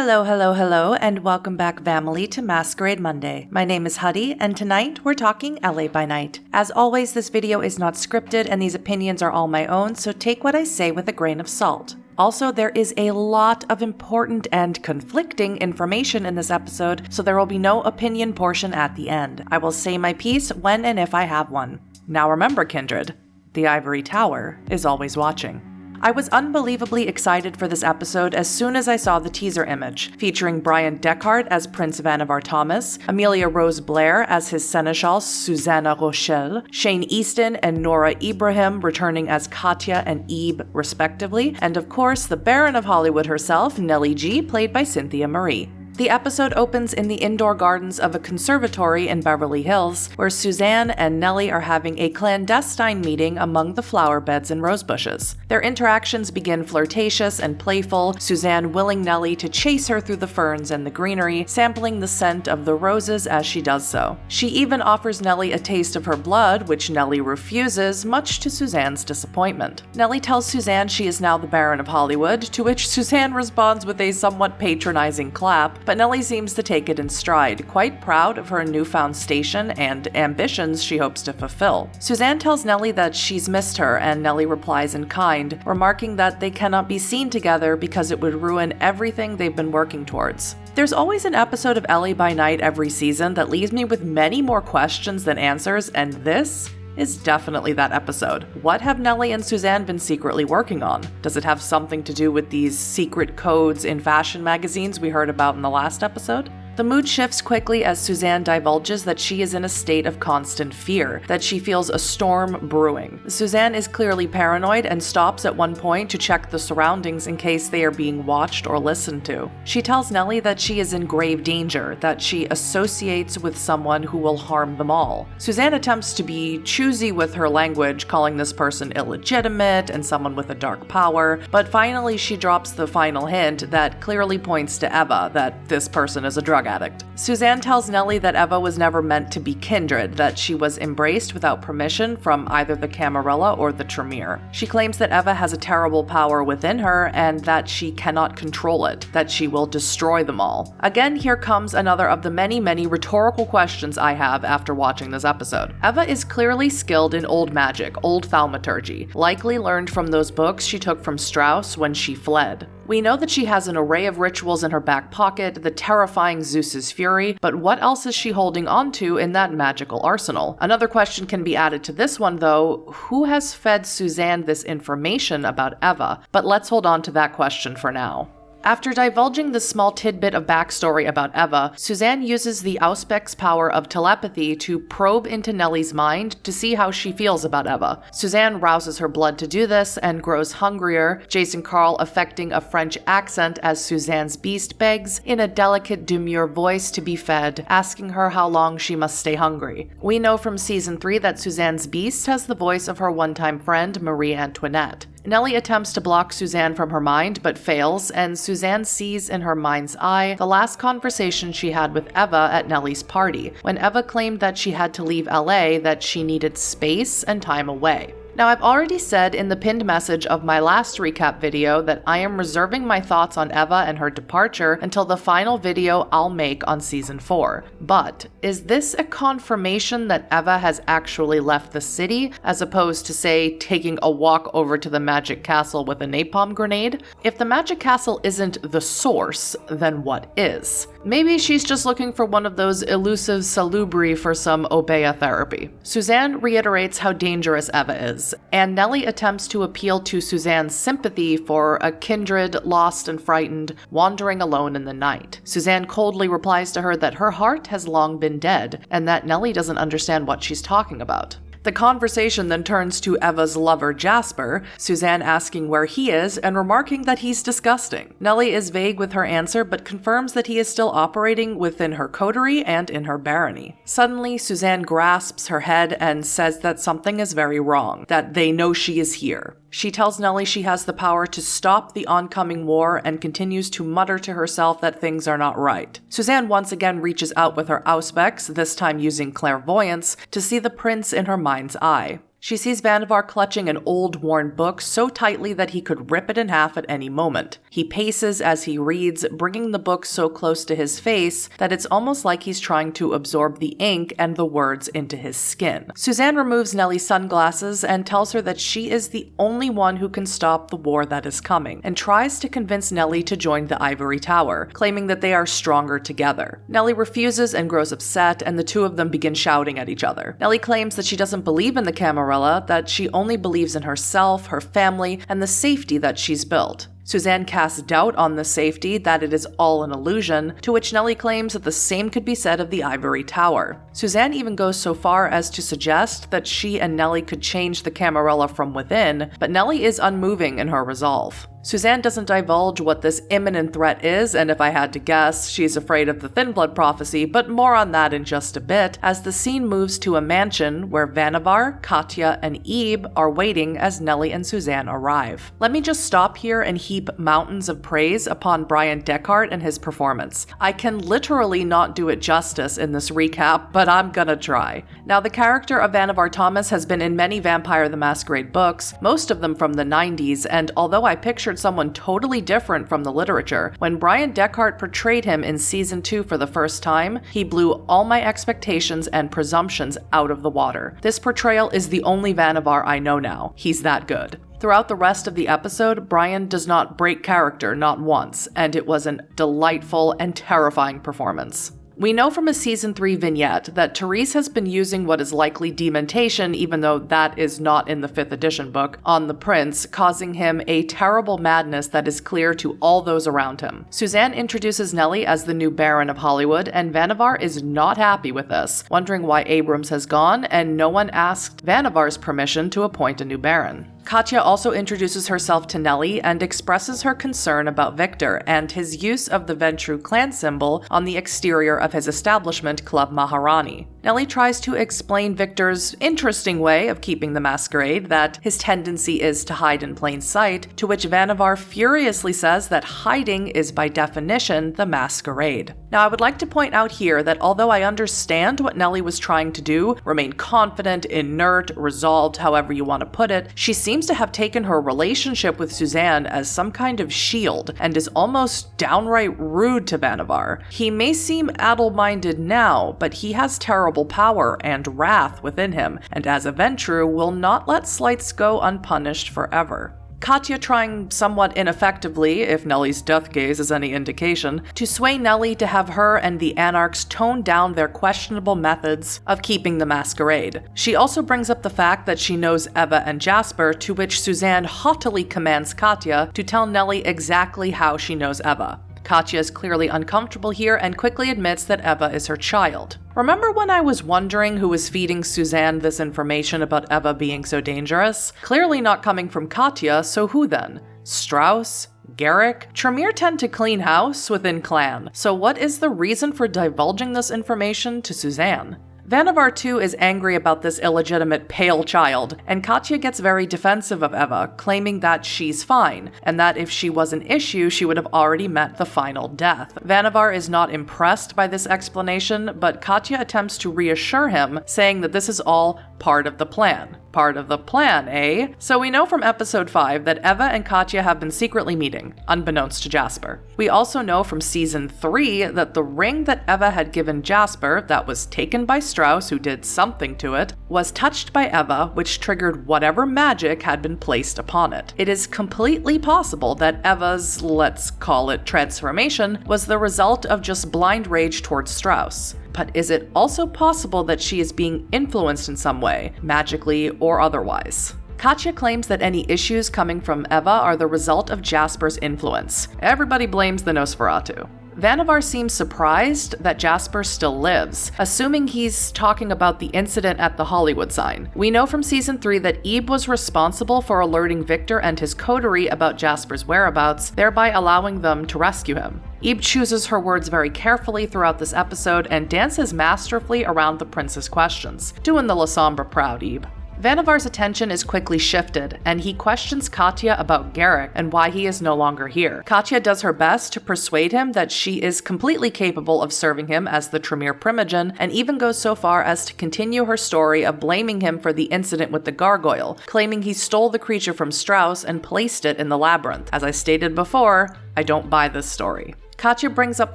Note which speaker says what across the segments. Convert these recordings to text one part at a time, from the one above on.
Speaker 1: Hello, hello, hello, and welcome back, family, to Masquerade Monday. My name is Huddy, and tonight we're talking LA by Night. As always, this video is not scripted, and these opinions are all my own, so take what I say with a grain of salt. Also, there is a lot of important and conflicting information in this episode, so there will be no opinion portion at the end. I will say my piece when and if I have one. Now remember, kindred, the ivory tower is always watching. I was unbelievably excited for this episode as soon as I saw the teaser image, featuring Brian Deckard as Prince Vannevar Thomas, Amelia Rose Blair as his seneschal Susanna Rochelle, Shane Easton and Nora Ibrahim returning as Katya and Ebe respectively, and of course the Baron of Hollywood herself, Nellie G, played by Cynthia Marie. The episode opens in the indoor gardens of a conservatory in Beverly Hills, where Suzanne and Nellie are having a clandestine meeting among the flower beds and rose bushes. Their interactions begin flirtatious and playful, Suzanne willing Nellie to chase her through the ferns and the greenery, sampling the scent of the roses as she does so. She even offers Nellie a taste of her blood, which Nellie refuses, much to Suzanne's disappointment. Nellie tells Suzanne she is now the Baron of Hollywood, to which Suzanne responds with a somewhat patronizing clap, but Nellie seems to take it in stride, quite proud of her newfound station and ambitions she hopes to fulfill. Suzanne tells Nellie that she's missed her, and Nellie replies in kind, remarking that they cannot be seen together because it would ruin everything they've been working towards. There's always an episode of LA by Night every season that leaves me with many more questions than answers, and this is definitely that episode. What have Nellie and Suzanne been secretly working on? Does it have something to do with these secret codes in fashion magazines we heard about in the last episode? The mood shifts quickly as Suzanne divulges that she is in a state of constant fear, that she feels a storm brewing. Suzanne is clearly paranoid and stops at one point to check the surroundings in case they are being watched or listened to. She tells Nellie that she is in grave danger, that she associates with someone who will harm them all. Suzanne attempts to be choosy with her language, calling this person illegitimate and someone with a dark power, but finally she drops the final hint that clearly points to Eva, that this person is a drug addict. Suzanne tells Nellie that Eva was never meant to be kindred, that she was embraced without permission from either the Camarilla or the Tremere. She claims that Eva has a terrible power within her and that she cannot control it, that she will destroy them all. Again, here comes another of the many rhetorical questions I have after watching this episode. Eva is clearly skilled in old magic, old thaumaturgy, likely learned from those books she took from Strauss when she fled. We know that she has an array of rituals in her back pocket, the terrifying Zeus's fury, but what else is she holding onto in that magical arsenal? Another question can be added to this one though, who has fed Suzanne this information about Eva? But let's hold on to that question for now. After divulging this small tidbit of backstory about Eva, Suzanne uses the Auspex power of telepathy to probe into Nellie's mind to see how she feels about Eva. Suzanne rouses her blood to do this and grows hungrier, Jason Carl affecting a French accent as Suzanne's beast begs, in a delicate demure voice, to be fed, asking her how long she must stay hungry. We know from season 3 that Suzanne's beast has the voice of her one-time friend, Marie Antoinette. Nellie attempts to block Suzanne from her mind, but fails, and Suzanne sees in her mind's eye the last conversation she had with Eva at Nellie's party, when Eva claimed that she had to leave LA, that she needed space and time away. Now, I've already said in the pinned message of my last recap video that I am reserving my thoughts on Eva and her departure until the final video I'll make on season 4. But is this a confirmation that Eva has actually left the city, as opposed to, say, taking a walk over to the Magic Castle with a napalm grenade? If the Magic Castle isn't the source, then what is? Maybe she's just looking for one of those elusive salubri for some Obeah therapy. Suzanne reiterates how dangerous Eva is, and Nellie attempts to appeal to Suzanne's sympathy for a kindred lost and frightened, wandering alone in the night. Suzanne coldly replies to her that her heart has long been dead, and that Nellie doesn't understand what she's talking about. The conversation then turns to Eva's lover Jasper, Suzanne asking where he is and remarking that he's disgusting. Nellie is vague with her answer but confirms that he is still operating within her coterie and in her barony. Suddenly, Suzanne grasps her head and says that something is very wrong, that they know she is here. She tells Nellie she has the power to stop the oncoming war and continues to mutter to herself that things are not right. Suzanne once again reaches out with her Auspex, this time using clairvoyance, to see the prince in her mind's eye. She sees Vannevar clutching an old, worn book so tightly that he could rip it in half at any moment. He paces as he reads, bringing the book so close to his face that it's almost like he's trying to absorb the ink and the words into his skin. Suzanne removes Nellie's sunglasses and tells her that she is the only one who can stop the war that is coming, and tries to convince Nellie to join the Ivory Tower, claiming that they are stronger together. Nellie refuses and grows upset, and the two of them begin shouting at each other. Nellie claims that she doesn't believe in the Camarilla, that she only believes in herself, her family, and the safety that she's built. Suzanne casts doubt on the safety, that it is all an illusion, to which Nellie claims that the same could be said of the Ivory Tower. Suzanne even goes so far as to suggest that she and Nellie could change the Camarilla from within, but Nellie is unmoving in her resolve. Suzanne doesn't divulge what this imminent threat is, and if I had to guess, she's afraid of the Thin Blood prophecy, but more on that in just a bit, as the scene moves to a mansion where Vannevar, Katya, and Ebe are waiting as Nellie and Suzanne arrive. Let me just stop here and heap mountains of praise upon Brian Deckhart and his performance. I can literally not do it justice in this recap, but I'm gonna try. Now, the character of Vannevar Thomas has been in many Vampire the Masquerade books, most of them from the 90s, and although I pictured someone totally different from the literature, when Brian Deckhart portrayed him in season 2 for the first time, he blew all my expectations and presumptions out of the water. This portrayal is the only Vannevar I know now. He's that good. Throughout the rest of the episode, Brian does not break character, not once, and it was a delightful and terrifying performance. We know from a season 3 vignette that Therese has been using what is likely dementation, even though that is not in the 5th edition book, on the prince, causing him a terrible madness that is clear to all those around him. Suzanne introduces Nellie as the new Baron of Hollywood, and Vannevar is not happy with this, wondering why Abrams has gone, and no one asked Vannevar's permission to appoint a new Baron. Katya also introduces herself to Nellie and expresses her concern about Victor and his use of the Ventrue clan symbol on the exterior of his establishment, Club Maharani. Nellie tries to explain Victor's interesting way of keeping the masquerade, that his tendency is to hide in plain sight, to which Vannevar furiously says that hiding is by definition the masquerade. Now, I would like to point out here that although I understand what Nellie was trying to do, remain confident, inert, resolved, however you want to put it, she seems to have taken her relationship with Suzanne as some kind of shield and is almost downright rude to Vannevar. He may seem addle-minded now, but he has terrible power and wrath within him, and as a Ventrue will not let slights go unpunished forever. Katya trying somewhat ineffectively, if Nellie's death gaze is any indication, to sway Nellie to have her and the Anarchs tone down their questionable methods of keeping the masquerade. She also brings up the fact that she knows Eva and Jasper, to which Suzanne haughtily commands Katya to tell Nellie exactly how she knows Eva. Katya is clearly uncomfortable here and quickly admits that Eva is her child. Remember when I was wondering who was feeding Suzanne this information about Eva being so dangerous? Clearly not coming from Katya, so who then? Strauss? Garrick? Tremere tend to clean house within clan, so what is the reason for divulging this information to Suzanne? Vannevar too is angry about this illegitimate pale child, and Katya gets very defensive of Eva, claiming that she's fine, and that if she was an issue, she would have already met the final death. Vannevar is not impressed by this explanation, but Katya attempts to reassure him, saying that this is all part of the plan. Part of the plan, eh? So we know from episode 5 that Eva and Katya have been secretly meeting, unbeknownst to Jasper. We also know from season 3 that the ring that Eva had given Jasper, that was taken by Strauss, who did something to it, was touched by Eva, which triggered whatever magic had been placed upon it. It is completely possible that Eva's, let's call it transformation, was the result of just blind rage towards Strauss. But is it also possible that she is being influenced in some way, magically or otherwise? Katya claims that any issues coming from Eva are the result of Jasper's influence. Everybody blames the Nosferatu. Vannevar seems surprised that Jasper still lives, assuming he's talking about the incident at the Hollywood sign. We know from season 3 that Ebe was responsible for alerting Victor and his coterie about Jasper's whereabouts, thereby allowing them to rescue him. Ebe chooses her words very carefully throughout this episode and dances masterfully around the prince's questions. Doing the La Sombra proud, Ebe. Vanavar's attention is quickly shifted, and he questions Katya about Garrick and why he is no longer here. Katya does her best to persuade him that she is completely capable of serving him as the Tremere Primogen, and even goes so far as to continue her story of blaming him for the incident with the gargoyle, claiming he stole the creature from Strauss and placed it in the labyrinth. As I stated before, I don't buy this story. Katya brings up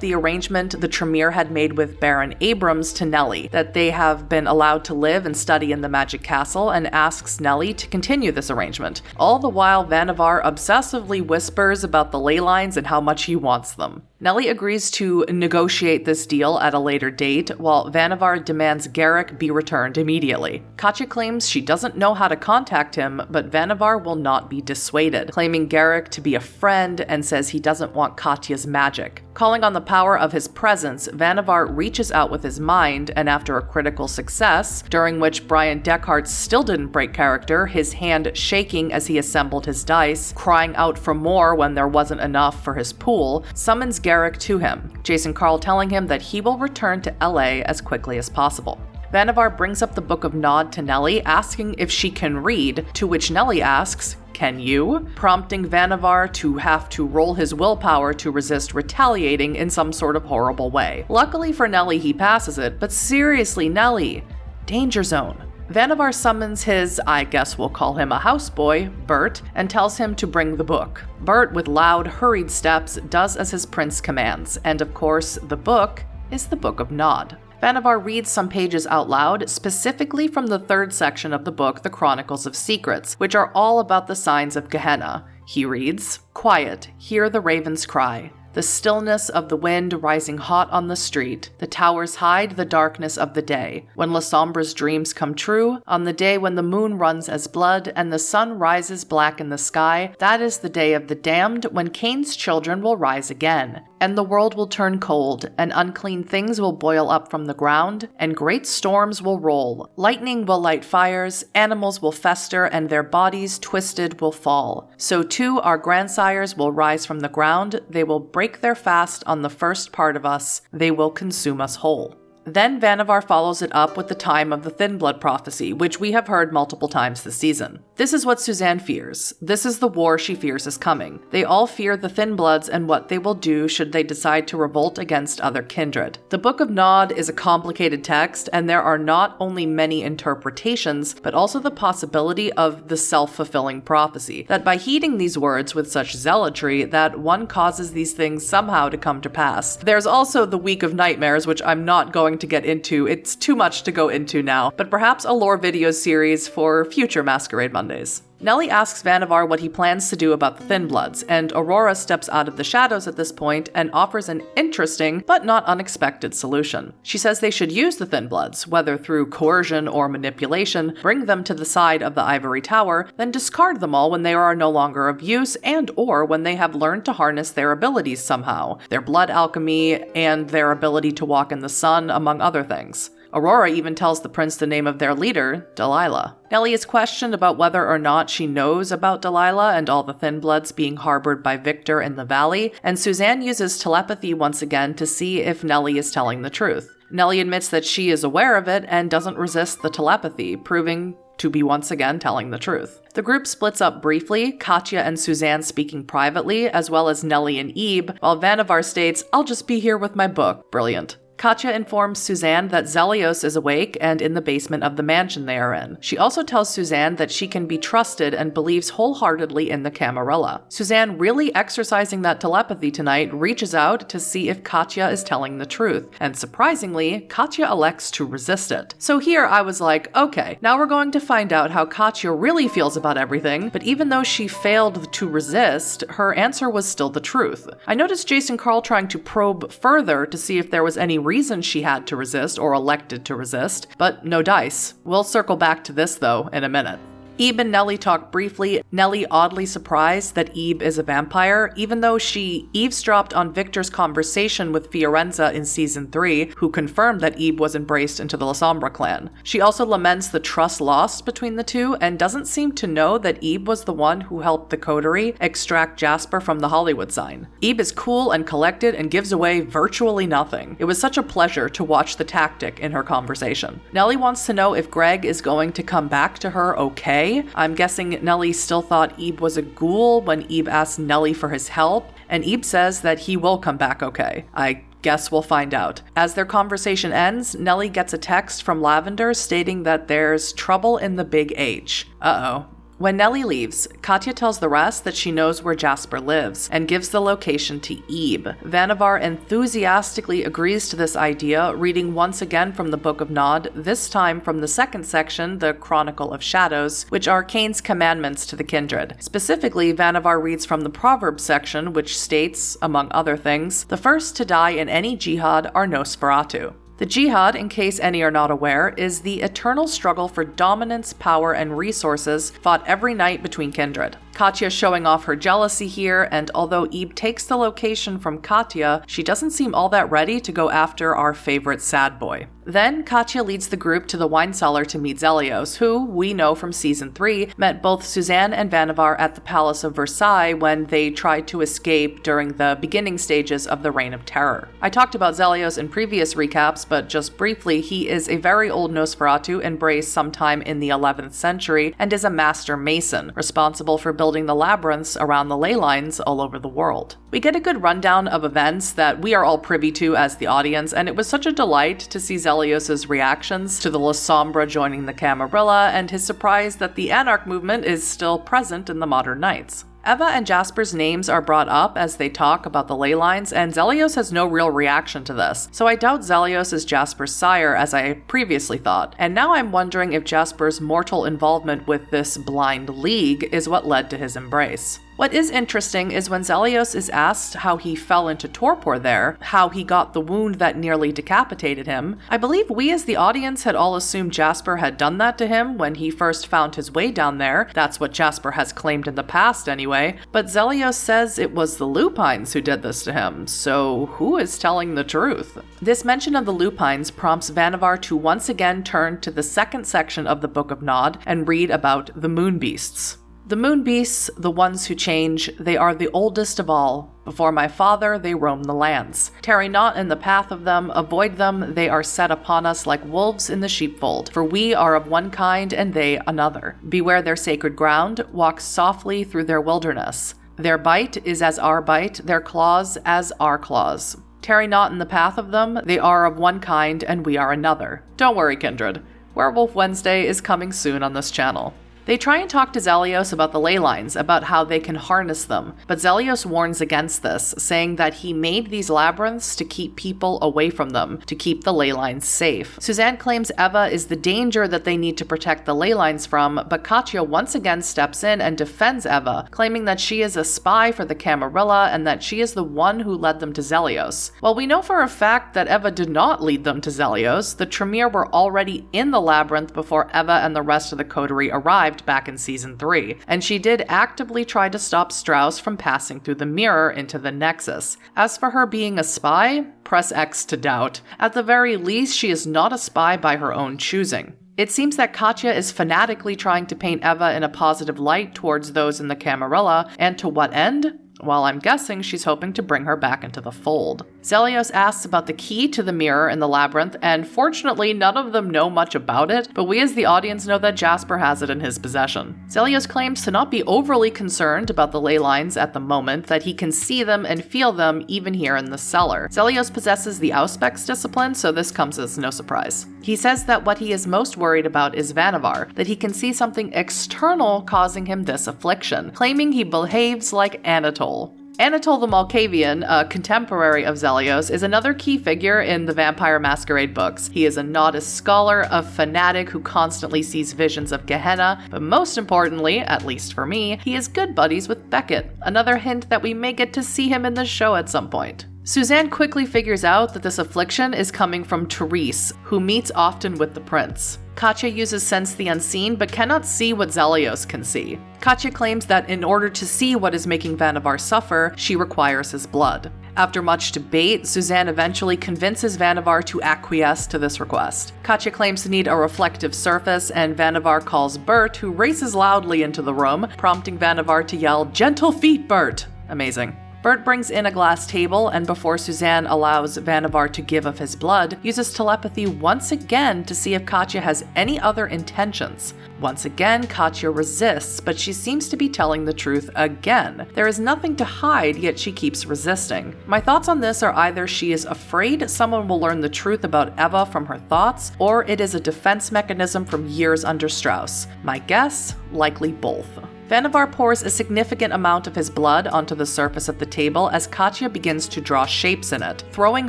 Speaker 1: the arrangement the Tremere had made with Baron Abrams to Nellie, that they have been allowed to live and study in the Magic Castle, and asks Nellie to continue this arrangement. All the while, Vanavar obsessively whispers about the ley lines and how much he wants them. Nellie agrees to negotiate this deal at a later date, while Vanavar demands Garrick be returned immediately. Katya claims she doesn't know how to contact him, but Vanavar will not be dissuaded, claiming Garrick to be a friend and says he doesn't want Katya's magic. Calling on the power of his presence, Vanavar reaches out with his mind, and after a critical success, during which Brian Deckhart still didn't break character, his hand shaking as he assembled his dice, crying out for more when there wasn't enough for his pool, summons Garrick to him, Jason Carl telling him that he will return to LA as quickly as possible. Vanavar brings up the Book of Nod to Nellie, asking if she can read, to which Nellie asks, "Can you?" prompting Vanavar to have to roll his willpower to resist retaliating in some sort of horrible way. Luckily for Nellie, he passes it, but seriously, Nellie, danger zone. Vanavar summons his, I guess we'll call him a houseboy, Bert, and tells him to bring the book. Bert, with loud, hurried steps, does as his prince commands, and of course, the book is the Book of Nod. Vanavar reads some pages out loud, specifically from the third section of the book, The Chronicles of Secrets, which are all about the signs of Gehenna. He reads, "Quiet, hear the ravens cry. The stillness of the wind rising hot on the street. The towers hide the darkness of the day. When La Sombra's dreams come true, on the day when the moon runs as blood and the sun rises black in the sky, that is the day of the damned, when Cain's children will rise again. And the world will turn cold, and unclean things will boil up from the ground, and great storms will roll. Lightning will light fires, animals will fester, and their bodies twisted will fall. So too our grandsires will rise from the ground, they will break their fast on the first part of us, they will consume us whole." Then Vanavar follows it up with the time of the Thin Blood prophecy, which we have heard multiple times this season. This is what Suzanne fears. This is the war she fears is coming. They all fear the Thin Bloods and what they will do should they decide to revolt against other kindred. The Book of Nod is a complicated text, and there are not only many interpretations, but also the possibility of the self-fulfilling prophecy, that by heeding these words with such zealotry, that one causes these things somehow to come to pass. There's also the Week of Nightmares, which I'm not going to get into. It's too much to go into now, but perhaps a lore video series for future Masquerade Mondays. Nellie asks Vanavar what he plans to do about the Thin Bloods, and Aurora steps out of the shadows at this point and offers an interesting but not unexpected solution. She says they should use the Thin Bloods, whether through coercion or manipulation, bring them to the side of the Ivory Tower, then discard them all when they are no longer of use and or when they have learned to harness their abilities somehow, their blood alchemy and their ability to walk in the sun, among other things. Aurora even tells the prince the name of their leader, Delilah. Nellie is questioned about whether or not she knows about Delilah and all the Thin Bloods being harbored by Victor in the valley, and Suzanne uses telepathy once again to see if Nellie is telling the truth. Nellie admits that she is aware of it and doesn't resist the telepathy, proving to be once again telling the truth. The group splits up briefly, Katya and Suzanne speaking privately, as well as Nellie and Ebe, while Vanavar states, "I'll just be here with my book." Brilliant. Katya informs Suzanne that Zelios is awake and in the basement of the mansion they are in. She also tells Suzanne that she can be trusted and believes wholeheartedly in the Camarilla. Suzanne, really exercising that telepathy tonight, reaches out to see if Katya is telling the truth, and surprisingly, Katya elects to resist it. So here I was like, okay, now we're going to find out how Katya really feels about everything, but even though she failed to resist, her answer was still the truth. I noticed Jason Carl trying to probe further to see if there was any reason she had to resist or elected to resist, but no dice. We'll circle back to this though in a minute. Ebe and Nellie talk briefly, Nellie oddly surprised that Ebe is a vampire, even though she eavesdropped on Victor's conversation with Fiorenza in Season 3, who confirmed that Ebe was embraced into the La Sombra clan. She also laments the trust lost between the two, and doesn't seem to know that Ebe was the one who helped the coterie extract Jasper from the Hollywood sign. Ebe is cool and collected and gives away virtually nothing. It was such a pleasure to watch the tactic in her conversation. Nellie wants to know if Greg is going to come back to her okay. I'm guessing Nellie still thought Ebe was a ghoul when Ebe asked Nellie for his help, and Ebe says that he will come back okay. I guess we'll find out. As their conversation ends, Nellie gets a text from Lavender stating that there's trouble in the Big H. Uh-oh. When Nellie leaves, Katya tells the rest that she knows where Jasper lives and gives the location to Ebe. Vannevar enthusiastically agrees to this idea, reading once again from the Book of Nod, this time from the second section, the Chronicle of Shadows, which are Cain's commandments to the kindred. Specifically, Vannevar reads from the Proverbs section, which states, among other things, the first to die in any jihad are Nosferatu. The jihad, in case any are not aware, is the eternal struggle for dominance, power, and resources fought every night between kindred. Katya showing off her jealousy here, and although Ebe takes the location from Katya, she doesn't seem all that ready to go after our favorite sad boy. Then, Katya leads the group to the wine cellar to meet Zelios, who, we know from Season 3, met both Suzanne and Vannevar at the Palace of Versailles when they tried to escape during the beginning stages of the Reign of Terror. I talked about Zelios in previous recaps, but just briefly, he is a very old Nosferatu embraced sometime in the 11th century and is a master mason, responsible for building the labyrinths around the ley lines all over the world. We get a good rundown of events that we are all privy to as the audience, and it was such a delight to see Zelios' reactions to the La Sombra joining the Camarilla and his surprise that the Anarch movement is still present in the modern Knights. Eva and Jasper's names are brought up as they talk about the ley lines, and Zelios has no real reaction to this, so I doubt Zelios is Jasper's sire as I previously thought, and now I'm wondering if Jasper's mortal involvement with this blind league is what led to his embrace. What is interesting is when Zelios is asked how he fell into torpor there, how he got the wound that nearly decapitated him, I believe we as the audience had all assumed Jasper had done that to him when he first found his way down there. That's what Jasper has claimed in the past anyway, but Zelios says it was the Lupines who did this to him, so who is telling the truth? This mention of the Lupines prompts Vannevar to once again turn to the second section of the Book of Nod and read about the moon beasts. The moon beasts, the ones who change, they are the oldest of all. Before my father, they roam the lands. Tarry not in the path of them, avoid them, they are set upon us like wolves in the sheepfold. For we are of one kind, and they another. Beware their sacred ground, walk softly through their wilderness. Their bite is as our bite, their claws as our claws. Tarry not in the path of them, they are of one kind, and we are another. Don't worry, kindred. Werewolf Wednesday is coming soon on this channel. They try and talk to Zelios about the ley lines, about how they can harness them, but Zelios warns against this, saying that he made these labyrinths to keep people away from them, to keep the ley lines safe. Suzanne claims Eva is the danger that they need to protect the ley lines from, but Katya once again steps in and defends Eva, claiming that she is a spy for the Camarilla and that she is the one who led them to Zelios. While we know for a fact that Eva did not lead them to Zelios, the Tremere were already in the labyrinth before Eva and the rest of the coterie arrived back in Season 3, and she did actively try to stop Strauss from passing through the mirror into the Nexus. As for her being a spy, press X to doubt. At the very least, she is not a spy by her own choosing. It seems that Katya is fanatically trying to paint Eva in a positive light towards those in the Camarilla, and to what end? Well, I'm guessing she's hoping to bring her back into the fold. Zelios asks about the key to the mirror in the labyrinth, and fortunately none of them know much about it, but we as the audience know that Jasper has it in his possession. Zelios claims to not be overly concerned about the ley lines at the moment, that he can see them and feel them even here in the cellar. Zelios possesses the Auspex discipline, so this comes as no surprise. He says that what he is most worried about is Vannevar, that he can see something external causing him this affliction, claiming he behaves like Anatole. Anatole the Malkavian, a contemporary of Zelios, is another key figure in the Vampire Masquerade books. He is a Nodist scholar, a fanatic who constantly sees visions of Gehenna, but most importantly, at least for me, he is good buddies with Beckett, another hint that we may get to see him in the show at some point. Suzanne quickly figures out that this affliction is coming from Therese, who meets often with the prince. Katya uses Sense the Unseen but cannot see what Zelios can see. Katya claims that in order to see what is making Vannevar suffer, she requires his blood. After much debate, Suzanne eventually convinces Vannevar to acquiesce to this request. Katya claims to need a reflective surface, and Vannevar calls Bert, who races loudly into the room, prompting Vannevar to yell, "Gentle feet, Bert!" Amazing. Bert brings in a glass table, and before Suzanne allows Vannevar to give of his blood, uses telepathy once again to see if Katya has any other intentions. Once again, Katya resists, but she seems to be telling the truth again. There is nothing to hide, yet she keeps resisting. My thoughts on this are either she is afraid someone will learn the truth about Eva from her thoughts, or it is a defense mechanism from years under Strauss. My guess? Likely both. Vannevar pours a significant amount of his blood onto the surface of the table as Katya begins to draw shapes in it, throwing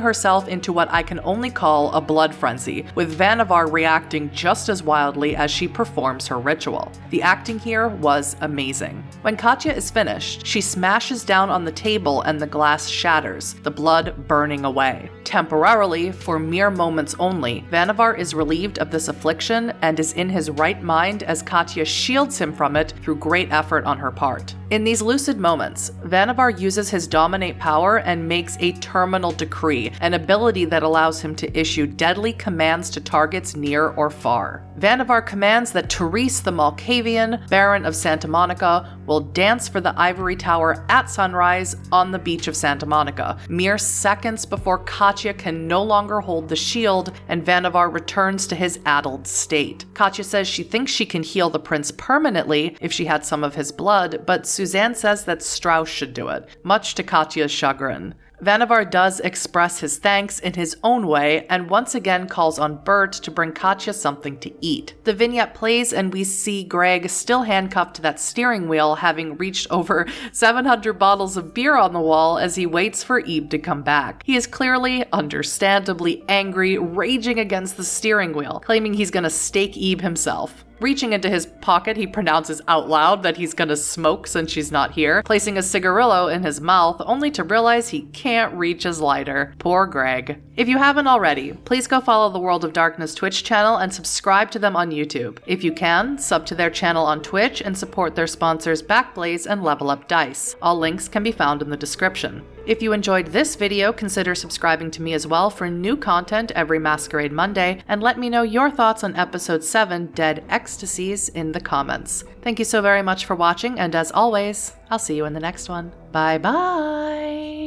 Speaker 1: herself into what I can only call a blood frenzy, with Vannevar reacting just as wildly as she performs her ritual. The acting here was amazing. When Katya is finished, she smashes down on the table and the glass shatters, the blood burning away. Temporarily, for mere moments only, Vannevar is relieved of this affliction and is in his right mind as Katya shields him from it through great effort on her part. In these lucid moments, Vannevar uses his dominate power and makes a terminal decree, an ability that allows him to issue deadly commands to targets near or far. Vannevar commands that Therese the Malkavian, Baron of Santa Monica, will dance for the ivory tower at sunrise on the beach of Santa Monica, mere seconds before Katya can no longer hold the shield and Vannevar returns to his addled state. Katya says she thinks she can heal the prince permanently if she had some of his blood, but Suzanne says that Strauss should do it, much to Katya's chagrin. Vannevar does express his thanks in his own way and once again calls on Bert to bring Katya something to eat. The vignette plays and we see Greg still handcuffed to that steering wheel, having reached over 700 bottles of beer on the wall as he waits for Eve to come back. He is clearly, understandably angry, raging against the steering wheel, claiming he's gonna stake Eve himself. Reaching into his pocket, he pronounces out loud that he's gonna smoke since she's not here, placing a cigarillo in his mouth, only to realize he can't reach his lighter. Poor Greg. If you haven't already, please go follow the World of Darkness Twitch channel and subscribe to them on YouTube. If you can, sub to their channel on Twitch and support their sponsors Backblaze and Level Up Dice. All links can be found in the description. If you enjoyed this video, consider subscribing to me as well for new content every Masquerade Monday, and let me know your thoughts on Episode 7, Dead Ecstasies, in the comments. Thank you so very much for watching, and as always, I'll see you in the next one. Bye bye!